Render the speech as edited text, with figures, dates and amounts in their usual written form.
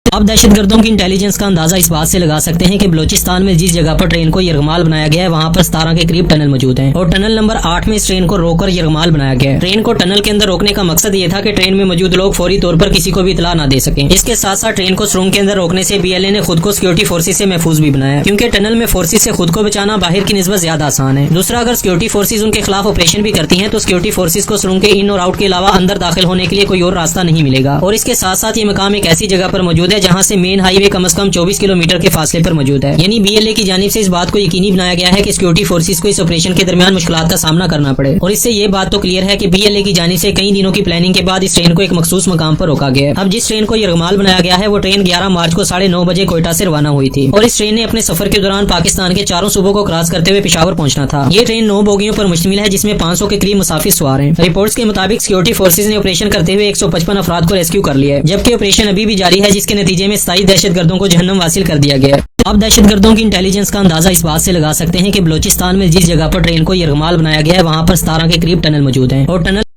आप दहशत गर्दों की इंटेलिजेंस का अंदाजा इस बात से लगा सकते हैं कि बलूचिस्तान में जिस जगह पर ट्रेन को यरगमाल बनाया गया है वहाँ पर 17 के करीब टनल मौजूद हैं और टनल नंबर 8 में इस ट्रेन को रोककर यरगमाल बनाया गया है। ट्रेन को टनल के अंदर रोकने का मकसद ये था कि ट्रेन में मौजूद लोग फौरी तौर पर किसी को भी इतला न दे सकें। इसके साथ साथ ट्रेन को सुरंग के अंदर रोकने से BLA ने खुद को सिक्योरिटी फोर्सेज से महफूज भी बनाया, क्योंकि टनल में फोर्सेज से खुद को बचाना बाहर की निस्बत ज्यादा आसान है। दूसरा, अगर सिक्योरिटी फोर्सेज उनके खिलाफ ऑपरेशन भी करती हैं तो सिक्योरिटी फोर्सेज को सुरंग के इन और आउट के अलावा अंदर दाखिल होने के लिए कोई और रास्ता नहीं मिलेगा। और इसके साथ साथ ये मकाम एक ऐसी जगह पर मौजूद है जहाँ से मेन हाईवे कम से कम 24 किलोमीटर के फासले पर मौजूद है। यानी BLA की जानिब से इस बात को यकीनी बनाया गया है कि सिक्योरिटी फोर्सेज को इस ऑपरेशन के दरमियान मुश्किलात का सामना करना पड़े। और इससे ये बात तो क्लियर है कि BLA की जानिब से कई दिनों की प्लानिंग के बाद इस ट्रेन को एक मखसूस मकाम पर रोका गया है। अब जिस ट्रेन को यरगमाल बनाया गया है वो ट्रेन 11 मार्च को 9:30 बजे कोयटा से रवाना हुई थी और इस ट्रेन ने अपने सफर के दौरान पाकिस्तान के 4 सूबों को क्रॉस करते हुए पेशावर पहुंचना था। ये ट्रेन 9 बोगियों पर मुश्तमिल है जिसमें 500 के करीब मुसाफिर सवार हैं। रिपोर्ट्स के मुताबिक सिक्योरिटी फोर्सेज ने ऑपरेशन करते हुए 155 अफराद को रेस्क्यू कर लिया है, जबकि ऑपरेशन अभी भी जारी है, जिसके नतीजे में 27 दहशत गर्दों को जहन्नम हासिल कर दिया गया है। आप दहशत गर्दों की इंटेलिजेंस का अंदाजा इस बात से लगा सकते हैं कि बलूचिस्तान में जिस जगह पर ट्रेन को यरगमाल बनाया गया है वहाँ पर 17 के करीब टनल मौजूद हैं और टनल